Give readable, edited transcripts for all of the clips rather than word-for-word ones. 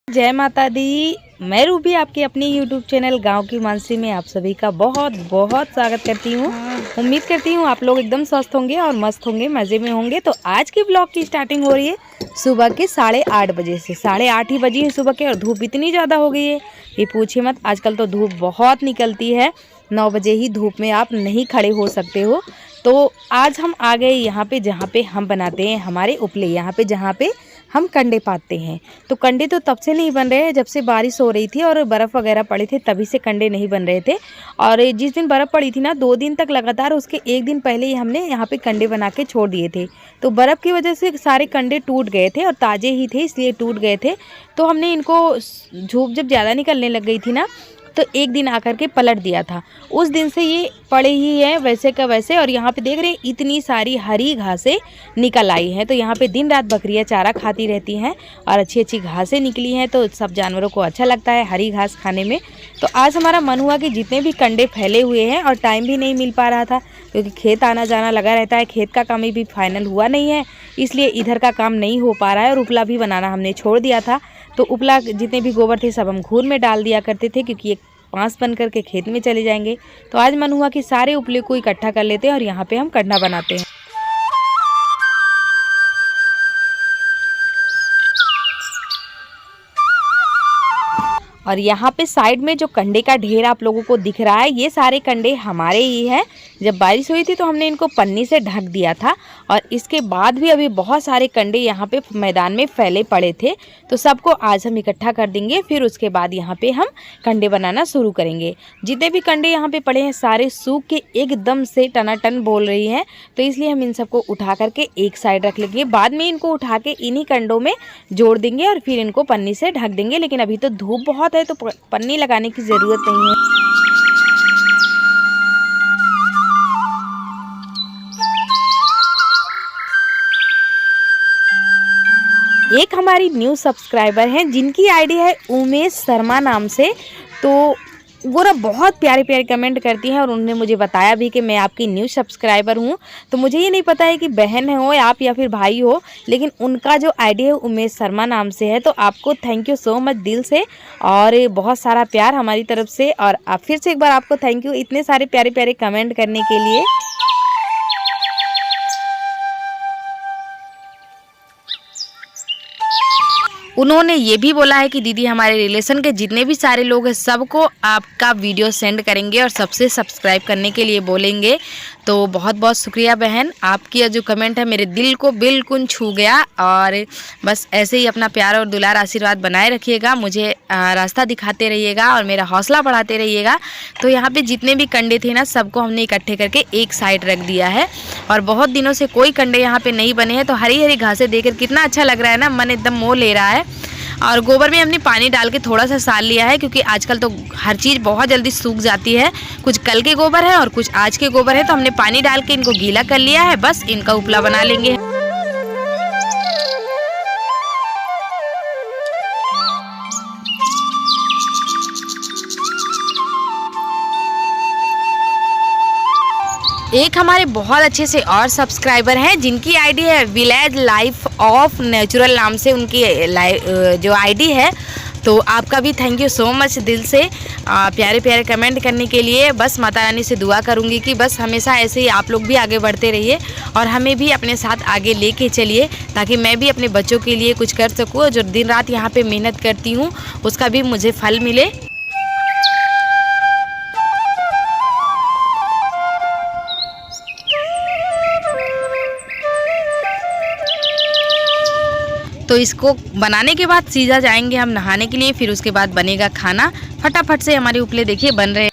जय माता दी। मैं रूबी आपके अपने YouTube चैनल गांव की मानसी में आप सभी का बहुत बहुत स्वागत करती हूं। उम्मीद करती हूं आप लोग एकदम स्वस्थ होंगे और मस्त होंगे, मज़े में होंगे। तो आज की ब्लॉग की स्टार्टिंग हो रही है सुबह के 8:30 बजे से। 8:30 ही बजी है सुबह के और धूप इतनी ज़्यादा हो गई है ये पूछिए मत। आजकल तो धूप बहुत निकलती है, 9 बजे ही धूप में आप नहीं खड़े हो सकते हो। तो आज हम आ गए यहाँ पे जहाँ पे हम बनाते हैं हमारे उपले, यहाँ पे जहाँ पे हम कंडे पाते हैं। तो कंडे तो तब से नहीं बन रहे हैं जब से बारिश हो रही थी और बर्फ़ वगैरह पड़े थे, तभी से कंडे नहीं बन रहे थे। और जिस दिन बर्फ़ पड़ी थी ना 2 दिन तक लगातार, उसके 1 दिन पहले ही हमने यहाँ पे कंडे बना के छोड़ दिए थे। तो बर्फ़ की वजह से सारे कंडे टूट गए थे और ताज़े ही थे इसलिए टूट गए थे। तो हमने इनको धूप जब ज़्यादा निकलने लग गई थी ना तो एक दिन आकर के पलट दिया था। उस दिन से ये पड़े ही है वैसे का वैसे। और यहाँ पे देख रहे हैं इतनी सारी हरी घासें निकल आई हैं। तो यहाँ पे दिन रात बकरियाँ चारा खाती रहती हैं और अच्छी अच्छी घासें निकली हैं। तो सब जानवरों को अच्छा लगता है हरी घास खाने में। तो आज हमारा मन हुआ कि जितने भी कंडे फैले हुए हैं, और टाइम भी नहीं मिल पा रहा था क्योंकि खेत आना जाना लगा रहता है, खेत का काम भी फाइनल हुआ नहीं है, इसलिए इधर का काम नहीं हो पा रहा है। और उपला भी बनाना हमने छोड़ दिया था। तो उपला जितने भी गोबर थे सब हम घूर में डाल दिया करते थे क्योंकि एक पाँस बन करके खेत में चले जाएंगे। तो आज मन हुआ कि सारे उपले को इकट्ठा कर लेते हैं और यहाँ पे हम कंडा बनाते हैं। और यहाँ पे साइड में जो कंडे का ढेर आप लोगों को दिख रहा है, ये सारे कंडे हमारे ही हैं। जब बारिश हुई थी तो हमने इनको पन्नी से ढक दिया था और इसके बाद भी अभी बहुत सारे कंडे यहाँ पे मैदान में फैले पड़े थे। तो सबको आज हम इकट्ठा कर देंगे, फिर उसके बाद यहाँ पे हम कंडे बनाना शुरू करेंगे। जितने भी कंडे यहाँ पे पड़े हैं सारे सूख के एकदम से टनाटन बोल रही हैं। तो इसलिए हम इन सबको उठा करके एक साइड रख लेंगे, बाद में इनको उठा के इन्हीं कंडों में जोड़ देंगे और फिर इनको पन्नी से ढक देंगे। लेकिन अभी तो धूप बहुत है तो पन्नी लगाने की ज़रूरत नहीं है। एक हमारी न्यू सब्सक्राइबर हैं जिनकी आईडी है उमेश शर्मा नाम से। तो वो ना बहुत प्यारे प्यारे कमेंट करती हैं और उन्होंने मुझे बताया भी कि मैं आपकी न्यू सब्सक्राइबर हूँ। तो मुझे ये नहीं पता है कि बहन हो आप या फिर भाई हो, लेकिन उनका जो आईडी है उमेश शर्मा नाम से है। तो आपको थैंक यू सो मच दिल से, और बहुत सारा प्यार हमारी तरफ से। और आप फिर से एक बार आपको थैंक यू इतने सारे प्यारे प्यारे कमेंट करने के लिए। उन्होंने ये भी बोला है कि दीदी हमारे रिलेशन के जितने भी सारे लोग हैं सबको आपका वीडियो सेंड करेंगे और सबसे सब्सक्राइब करने के लिए बोलेंगे। तो बहुत बहुत शुक्रिया बहन, आपकी जो कमेंट है मेरे दिल को बिल्कुल छू गया। और बस ऐसे ही अपना प्यार और दुलार आशीर्वाद बनाए रखिएगा, मुझे रास्ता दिखाते रहिएगा और मेरा हौसला बढ़ाते रहिएगा। तो यहाँ पे जितने भी कंडे थे ना सबको हमने इकट्ठे करके एक साइड रख दिया है। और बहुत दिनों से कोई कंडे यहाँ पे नहीं बने हैं। तो हरी हरी घासें देखकर कितना अच्छा लग रहा है ना, मन एकदम मोह ले रहा है। और गोबर में हमने पानी डाल के थोड़ा सा साल लिया है क्योंकि आजकल तो हर चीज़ बहुत जल्दी सूख जाती है। कुछ कल के गोबर है और कुछ आज के गोबर है, तो हमने पानी डाल के इनको गीला कर लिया है। बस इनका उपला बना लेंगे। एक हमारे बहुत अच्छे से और सब्सक्राइबर हैं जिनकी आईडी है विलेज लाइफ ऑफ नेचुरल नाम से उनकी जो आईडी है। तो आपका भी थैंक यू सो मच दिल से प्यारे प्यारे कमेंट करने के लिए। बस माता रानी से दुआ करूंगी कि बस हमेशा ऐसे ही आप लोग भी आगे बढ़ते रहिए और हमें भी अपने साथ आगे लेके चलिए, ताकि मैं भी अपने बच्चों के लिए कुछ कर सकूँ। जो दिन रात यहाँ पे मेहनत करती हूँ उसका भी मुझे फल मिले। तो इसको बनाने के बाद सीधा जाएंगे हम नहाने के लिए, फिर उसके बाद बनेगा खाना। फटाफट से हमारे उपले देखिए बन रहे हैं।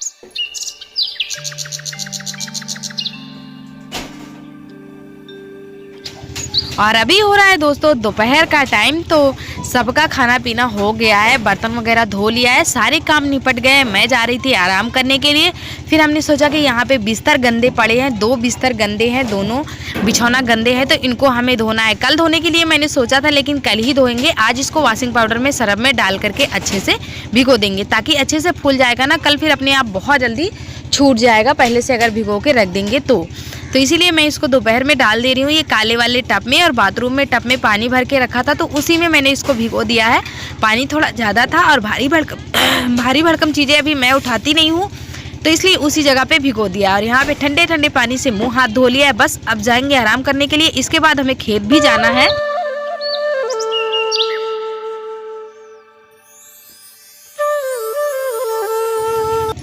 और अभी हो रहा है दोस्तों दोपहर का टाइम। तो सबका खाना पीना हो गया है, बर्तन वगैरह धो लिया है, सारे काम निपट गए। मैं जा रही थी आराम करने के लिए। फिर हमने सोचा कि यहाँ पे बिस्तर गंदे पड़े हैं, 2 बिस्तर गंदे हैं, दोनों बिछौना गंदे हैं, तो इनको हमें धोना है। कल धोने के लिए मैंने सोचा था लेकिन कल ही धोएंगे। आज इसको वॉशिंग पाउडर में सरफ में डाल करके अच्छे से भिगो देंगे ताकि अच्छे से फूल जाएगा ना। कल फिर अपने आप बहुत जल्दी छूट जाएगा पहले से अगर भिगो के रख देंगे तो तो इसीलिए मैं इसको दोपहर में डाल दे रही हूँ ये काले वाले टब में। और बाथरूम में टब में पानी भर के रखा था तो उसी में मैंने इसको भिगो दिया है। पानी थोड़ा ज़्यादा था और भारी भरकम चीज़ें अभी मैं उठाती नहीं हूँ, तो इसलिए उसी जगह पे भिगो दिया। और यहाँ पे ठंडे ठंडे पानी से मुंह हाथ धो लिया है। बस अब जाएंगे आराम करने के लिए। इसके बाद हमें खेत भी जाना है।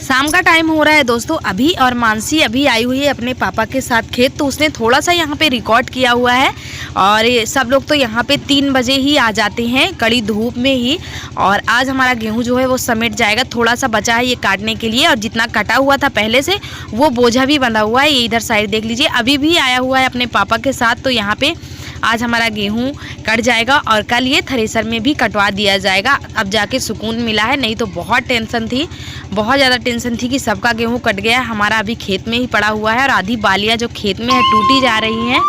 शाम का टाइम हो रहा है दोस्तों अभी, और मानसी अभी आई हुई है अपने पापा के साथ खेत, तो उसने थोड़ा सा यहाँ पे रिकॉर्ड किया हुआ है। और सब लोग तो यहाँ पे 3 बजे ही आ जाते हैं कड़ी धूप में ही। और आज हमारा गेहूं जो है वो समेट जाएगा। थोड़ा सा बचा है ये काटने के लिए, और जितना कटा हुआ था पहले से वो बोझा भी बंधा हुआ है। ये इधर साइड देख लीजिए, अभी भी आया हुआ है अपने पापा के साथ। तो यहाँ पे आज हमारा गेहूं कट जाएगा और कल ये थ्रेसर में भी कटवा दिया जाएगा। अब जाके सुकून मिला है, नहीं तो बहुत टेंशन थी, बहुत ज़्यादा टेंशन थी कि सबका गेहूं कट गया है, हमारा अभी खेत में ही पड़ा हुआ है। और आधी बालियाँ जो खेत में है टूटी जा रही हैं।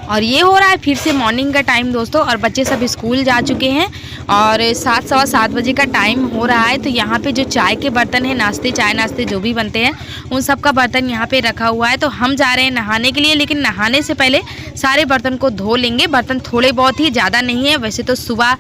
और ये हो रहा है फिर से मॉर्निंग का टाइम दोस्तों, और बच्चे सब स्कूल जा चुके हैं और 7 सवा 7 बजे का टाइम हो रहा है। तो यहाँ पे जो चाय के बर्तन हैं, नाश्ते चाय नाश्ते जो भी बनते हैं उन सब का बर्तन यहाँ पे रखा हुआ है। तो हम जा रहे हैं नहाने के लिए, लेकिन नहाने से पहले सारे बर्तन को धो लेंगे। बर्तन थोड़े बहुत ही, ज़्यादा नहीं है। वैसे तो सुबह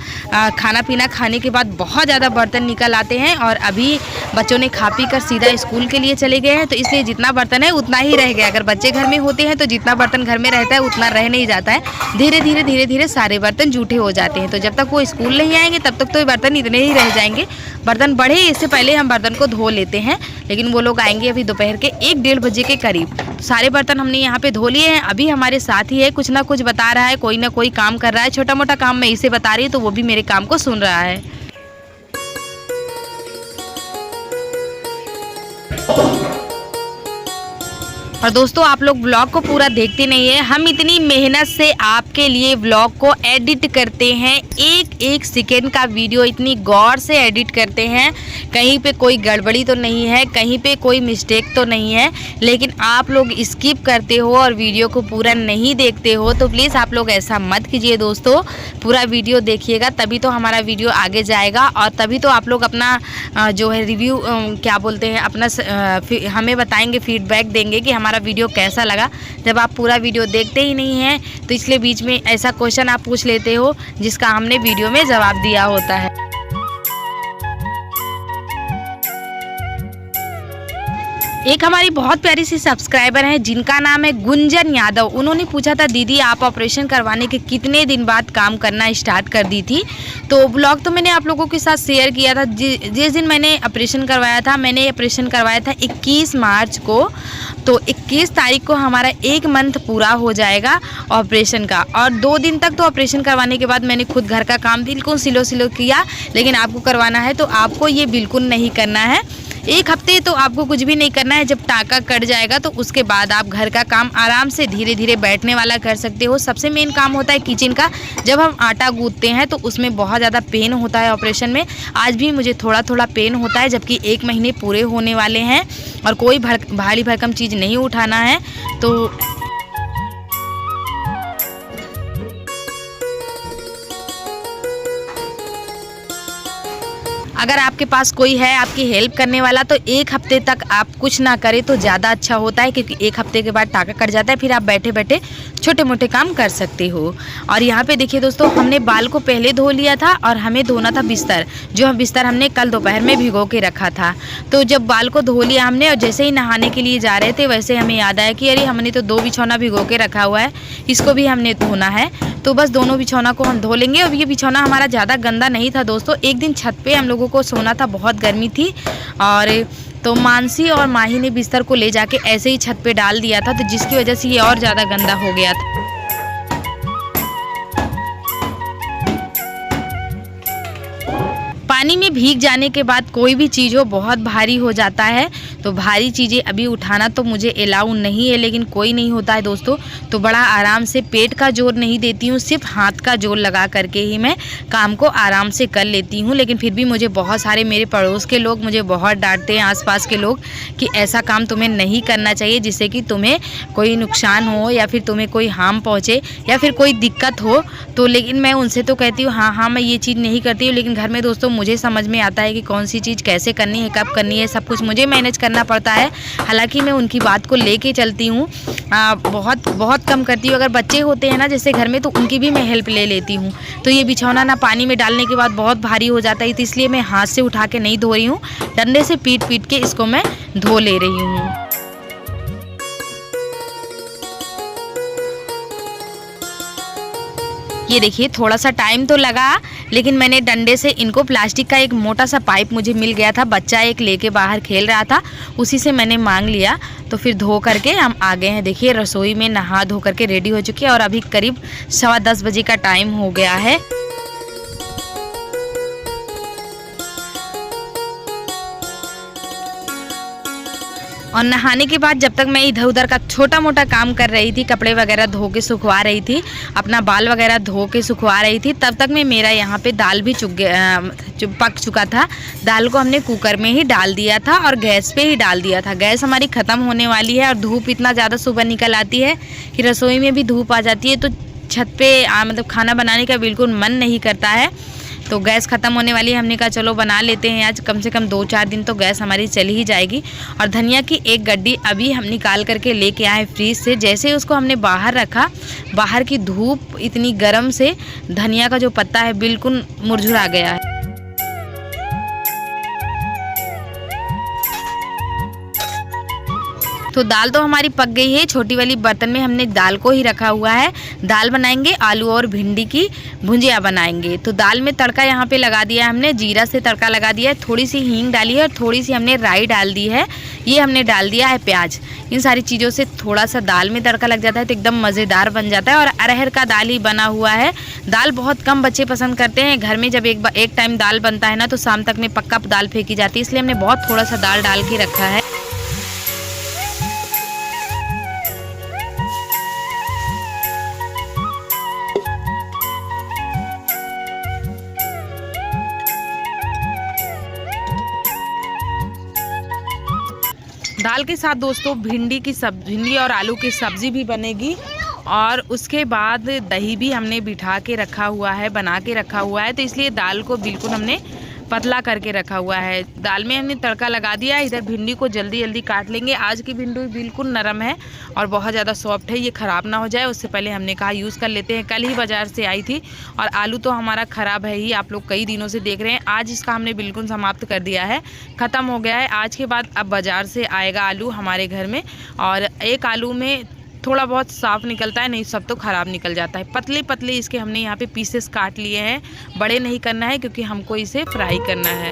खाना पीना खाने के बाद बहुत ज़्यादा बर्तन निकल आते हैं, और अभी बच्चों ने खा पी कर सीधा स्कूल के लिए चले गए हैं। तो इसलिए जितना बर्तन है उतना ही रह गया। अगर बच्चे घर में होते हैं तो जितना बर्तन घर में रहता है उतना रह नहीं जाता है। धीरे धीरे सारे बर्तन जूठे हो जाते हैं। तो जब तक वो स्कूल नहीं आएंगे तब तक तो ये बर्तन इतने ही रह जाएंगे। बर्तन बढ़े इससे पहले हम बर्तन को धो लेते हैं, लेकिन वो लोग आएंगे अभी दोपहर के 1-1:30 बजे के करीब। तो सारे बर्तन हमने यहाँ पे धो लिए हैं। अभी हमारे साथ ही है, कुछ ना कुछ बता रहा है, कोई ना कोई काम कर रहा है। छोटा मोटा काम मैं इसे बता रही हूँ तो वो भी मेरे काम को सुन रहा है। और दोस्तों आप लोग व्लॉग को पूरा देखते नहीं है। हम इतनी मेहनत से आपके लिए व्लॉग को एडिट करते हैं, एक सेकेंड का वीडियो इतनी गौर से एडिट करते हैं। कहीं पे कोई गड़बड़ी तो नहीं है, कहीं पे कोई मिस्टेक तो नहीं है, लेकिन आप लोग स्किप करते हो और वीडियो को पूरा नहीं देखते हो। तो प्लीज़ आप लोग ऐसा मत कीजिए दोस्तों, पूरा वीडियो देखिएगा, तभी तो हमारा वीडियो आगे जाएगा। और तभी तो आप लोग अपना जो है रिव्यू क्या बोलते हैं, अपना हमें बताएंगे, फीडबैक देंगे कि हमारा वीडियो कैसा लगा। जब आप पूरा वीडियो देखते ही नहीं हैं तो इसलिए बीच में ऐसा क्वेश्चन आप पूछ लेते हो जिसका हमने वीडियो में जवाब दिया होता है। एक हमारी बहुत प्यारी सी सब्सक्राइबर है जिनका नाम है गुंजन यादव। उन्होंने पूछा था दीदी आप ऑपरेशन करवाने के कितने दिन बाद काम करना स्टार्ट कर दी थी। तो ब्लॉग तो मैंने आप लोगों के साथ शेयर किया था। जिस दिन मैंने ऑपरेशन करवाया था, मैंने ऑपरेशन करवाया था 21 मार्च को। तो 21 तारीख को हमारा 1 मंथ पूरा हो जाएगा ऑपरेशन का। और 2 दिन तक तो ऑपरेशन करवाने के बाद मैंने खुद घर का काम बिल्कुल सिलो किया। लेकिन आपको करवाना है तो आपको ये बिल्कुल नहीं करना है। 1 हफ्ते तो आपको कुछ भी नहीं करना है। जब टाका कट जाएगा तो उसके बाद आप घर का काम आराम से धीरे धीरे बैठने वाला कर सकते हो। सबसे मेन काम होता है किचन का। जब हम आटा गूंथते हैं तो उसमें बहुत ज़्यादा पेन होता है ऑपरेशन में। आज भी मुझे थोड़ा पेन होता है, जबकि 1 महीने पूरे होने वाले हैं और कोई भारी भरकम चीज़ नहीं उठाना है। तो अगर आपके पास कोई है आपकी हेल्प करने वाला तो 1 हफ्ते तक आप कुछ ना करें तो ज़्यादा अच्छा होता है, क्योंकि 1 हफ्ते के बाद टाका कट जाता है। फिर आप बैठे बैठे छोटे मोटे काम कर सकते हो। और यहाँ पे देखिए दोस्तों, हमने बाल को पहले धो लिया था और हमें धोना था बिस्तर। जो बिस्तर हमने कल दोपहर में भिगो के रखा था। तो जब बाल को धो लिया हमने और जैसे ही नहाने के लिए जा रहे थे वैसे हमें याद आया कि अरे हमने तो 2 बिछौना भिगो के रखा हुआ है, इसको भी हमने धोना है। तो बस दोनों बिछौना को हम धो लेंगे। और ये बिछौना हमारा ज़्यादा गंदा नहीं था दोस्तों। एक दिन छत पे हम लोगों को सोना था, बहुत गर्मी थी, और तो मानसी और माही ने बिस्तर को ले जाके ऐसे ही छत पे डाल दिया था, तो जिसकी वजह से ये और ज़्यादा गंदा हो गया था। पानी में भीग जाने के बाद कोई भी चीज़ हो बहुत भारी हो जाता है। तो भारी चीज़ें अभी उठाना तो मुझे अलाउ नहीं है, लेकिन कोई नहीं होता है दोस्तों तो बड़ा आराम से पेट का जोर नहीं देती हूँ, सिर्फ हाथ का जोर लगा करके ही मैं काम को आराम से कर लेती हूँ। लेकिन फिर भी मुझे बहुत सारे मेरे पड़ोस के लोग मुझे बहुत डांटते हैं, आसपास के लोग, कि ऐसा काम तुम्हें नहीं करना चाहिए जिससे कि तुम्हें कोई नुकसान हो या फिर तुम्हें कोई हार्म पहुँचे या फिर कोई दिक्कत हो। तो लेकिन मैं उनसे तो कहती हूँ हाँ मैं ये चीज़ नहीं करती हूँ, लेकिन घर में दोस्तों मुझे समझ में आता है कि कौन सी चीज़ कैसे करनी है, कब करनी है, सब कुछ मुझे मैनेज करना पड़ता है। हालांकि मैं उनकी बात को लेके चलती हूँ, बहुत बहुत कम करती हूँ। अगर बच्चे होते हैं ना जैसे घर में, तो उनकी भी मैं हेल्प ले लेती हूँ। तो ये बिछौना ना पानी में डालने के बाद बहुत भारी हो जाता है, तो इसलिए मैं हाथ से उठा के नहीं धो रही हूँ, डंडे से पीट पीट के इसको मैं धो ले रही हूँ। ये देखिए थोड़ा सा टाइम तो लगा, लेकिन मैंने डंडे से इनको, प्लास्टिक का एक मोटा सा पाइप मुझे मिल गया था, बच्चा एक लेके बाहर खेल रहा था, उसी से मैंने मांग लिया। तो फिर धो करके हम आ गए हैं। देखिए रसोई में नहा धो करके रेडी हो चुकी है और अभी करीब 10:15 बजे का टाइम हो गया है। और नहाने के बाद जब तक मैं इधर उधर का छोटा मोटा काम कर रही थी, कपड़े वगैरह धो के सुखवा रही थी, अपना बाल वगैरह धो के सुखवा रही थी, तब तक में मेरा यहाँ पे दाल भी पक चुका था। दाल को हमने कुकर में ही डाल दिया था और गैस पे ही डाल दिया था। गैस हमारी ख़त्म होने वाली है और धूप इतना ज़्यादा सुबह निकल आती है कि रसोई में भी धूप आ जाती है, तो छत पे मतलब खाना बनाने का बिल्कुल मन नहीं करता है। तो गैस ख़त्म होने वाली है, हमने कहा चलो बना लेते हैं आज, कम से कम 2-4 दिन तो गैस हमारी चल ही जाएगी। और धनिया की एक गड्डी अभी हम निकाल करके लेके आए फ्रीज से। जैसे उसको हमने बाहर रखा, बाहर की धूप इतनी गर्म से धनिया का जो पत्ता है बिल्कुल मुरझुरा गया है। तो दाल तो हमारी पक गई है। छोटी वाली बर्तन में हमने दाल को ही रखा हुआ है। दाल बनाएंगे, आलू और भिंडी की भुजिया बनाएंगे। तो दाल में तड़का यहाँ पे लगा दिया है हमने, जीरा से तड़का लगा दिया है, थोड़ी सी हींग डाली है और थोड़ी सी हमने राई डाल दी है। ये हमने डाल दिया है प्याज। इन सारी चीज़ों से थोड़ा सा दाल में तड़का लग जाता है तो एकदम मज़ेदार बन जाता है। और अरहर का दाल ही बना हुआ है। दाल बहुत कम बच्चे पसंद करते हैं। घर में जब एक टाइम दाल बनता है ना, तो शाम तक में पक्का दाल फेंकी जाती है, इसलिए हमने बहुत थोड़ा सा दाल डाल के रखा है। दाल के साथ दोस्तों भिंडी और आलू की सब्ज़ी भी बनेगी। और उसके बाद दही भी हमने बिठा के रखा हुआ है, बना के रखा हुआ है, तो इसलिए दाल को बिल्कुल हमने पतला करके रखा हुआ है। दाल में हमने तड़का लगा दिया है। इधर भिंडी को जल्दी जल्दी काट लेंगे। आज की भिंडी बिल्कुल नरम है और बहुत ज़्यादा सॉफ्ट है, ये ख़राब ना हो जाए उससे पहले हमने कहा यूज़ कर लेते हैं। कल ही बाज़ार से आई थी और आलू तो हमारा ख़राब है ही, आप लोग कई दिनों से देख रहे हैं। आज इसका हमने बिल्कुल समाप्त कर दिया है, ख़त्म हो गया है। आज के बाद अब बाज़ार से आएगा आलू हमारे घर में, और एक आलू में थोड़ा बहुत साफ़ निकलता है, नहीं सब तो ख़राब निकल जाता है। पतले पतले इसके हमने यहाँ पे पीसेस काट लिए हैं। बड़े नहीं करना है क्योंकि हमको इसे फ्राई करना है।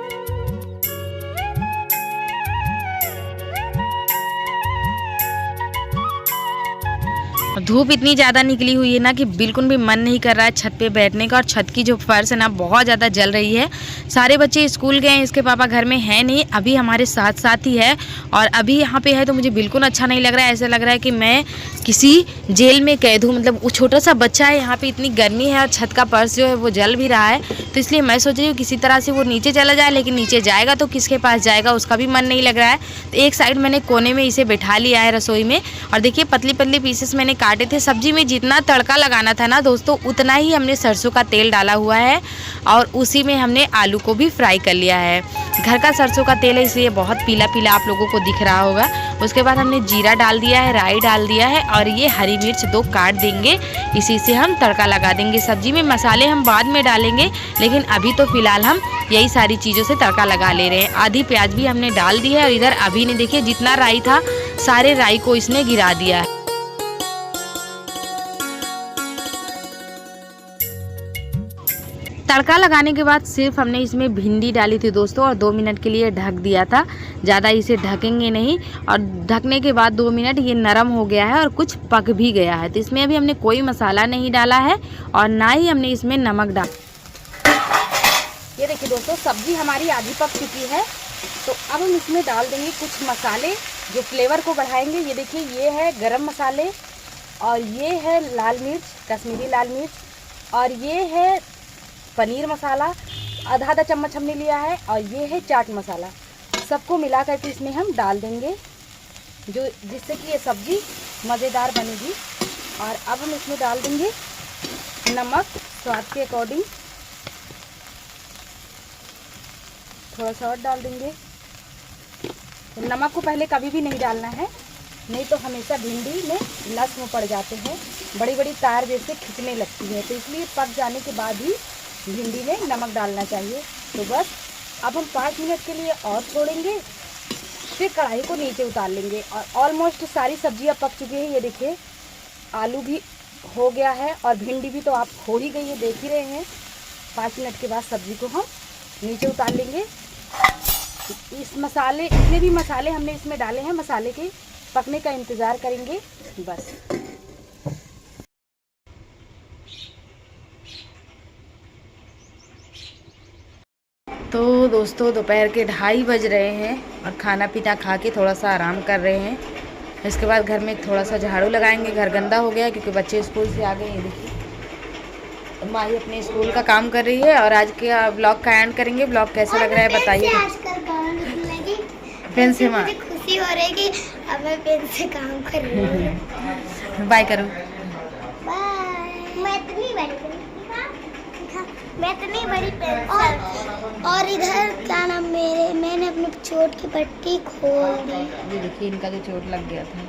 धूप इतनी ज़्यादा निकली हुई है ना कि बिल्कुल भी मन नहीं कर रहा है छत पे बैठने का। और छत की जो फर्श है ना बहुत ज़्यादा जल रही है। सारे बच्चे स्कूल गए हैं, इसके पापा घर में है नहीं, अभी हमारे साथ साथ ही है और अभी यहाँ पे है, तो मुझे बिल्कुल अच्छा नहीं लग रहा है। ऐसा लग रहा है कि मैं किसी जेल में कैद हूँ। मतलब वो छोटा सा बच्चा है, यहाँ पे इतनी गर्मी है और छत का फर्श जो है वो जल भी रहा है, तो इसलिए मैं सोच रही हूँ किसी तरह से वो नीचे चला जाए। लेकिन नीचे जाएगा तो किसके पास जाएगा, उसका भी मन नहीं लग रहा है। तो एक साइड मैंने कोने में इसे बैठा लिया है रसोई में। और देखिए पतली पतली पीसेस मैंने काटे थे। सब्जी में जितना तड़का लगाना था ना दोस्तों, उतना ही हमने सरसों का तेल डाला हुआ है और उसी में हमने आलू को भी फ्राई कर लिया है। घर का सरसों का तेल है इसलिए बहुत पीला पीला आप लोगों को दिख रहा होगा। उसके बाद हमने जीरा डाल दिया है, राई डाल दिया है और ये हरी मिर्च 2 काट देंगे, इसी से हम तड़का लगा देंगे। सब्जी में मसाले हम बाद में डालेंगे, लेकिन अभी तो फिलहाल हम यही सारी चीज़ों से तड़का लगा ले रहे हैं। आधी प्याज भी हमने डाल दी है और इधर अभी ने देखिए जितना राई था सारे राई को इसने गिरा दिया है। तड़का लगाने के बाद सिर्फ हमने इसमें भिंडी डाली थी दोस्तों और 2 मिनट के लिए ढक दिया था। ज़्यादा इसे ढकेंगे नहीं। और ढकने के बाद 2 मिनट ये नरम हो गया है और कुछ पक भी गया है। तो इसमें अभी हमने कोई मसाला नहीं डाला है और ना ही हमने इसमें नमक डाला। ये देखिए दोस्तों सब्जी हमारी आधी पक चुकी है। तो अब हम इसमें डाल देंगे कुछ मसाले जो फ्लेवर को बढ़ाएंगे। ये देखिए ये है गरम मसाले और ये है लाल मिर्च, कश्मीरी लाल मिर्च, और ये है पनीर मसाला, आधा चम्मच हमने लिया है, और ये है चाट मसाला। सबको मिला करके इसमें हम डाल देंगे जो जिससे कि ये सब्ज़ी मज़ेदार बनेगी। और अब हम इसमें डाल देंगे नमक स्वाद के अकॉर्डिंग, थोड़ा सा और डाल देंगे। नमक को पहले कभी भी नहीं डालना है, नहीं तो हमेशा भिंडी में नस में पड़ जाते हैं, बड़ी बड़ी तार जैसे खिंचने लगती है, तो इसलिए पक जाने के बाद ही भिंडी में नमक डालना चाहिए। तो बस अब हम 5 मिनट के लिए और छोड़ेंगे, फिर कढ़ाई को नीचे उतार लेंगे। और ऑलमोस्ट सारी सब्जियां पक चुकी हैं, ये देखिए आलू भी हो गया है और भिंडी भी तो आप हो ही गई है, देख ही रहे हैं। 5 मिनट के बाद सब्जी को हम नीचे उतार लेंगे। इस मसाले, जितने भी मसाले हमने इसमें डाले हैं, मसाले के पकने का इंतज़ार करेंगे बस। तो दोस्तों दोपहर के 2:30 बज रहे हैं और खाना पीना खा के थोड़ा सा आराम कर रहे हैं। इसके बाद घर में थोड़ा सा झाड़ू लगाएंगे, घर गंदा हो गया है क्योंकि बच्चे स्कूल से आ गए हैं। देखिए माही अपने स्कूल का काम कर रही है और आज के ब्लॉग का एंड करेंगे। ब्लॉग कैसा लग रहा है बताइए। पेन से माँ खुशी हो रही कि अब मैं पेन से काम कर रही हूँ। बाय करो। बाय। मैं इतनी बड़ी पेन और इधर क्या नाम मैंने अपनी चोट की पट्टी खोल दी। ये देखिए इनका जो चोट लग गया था।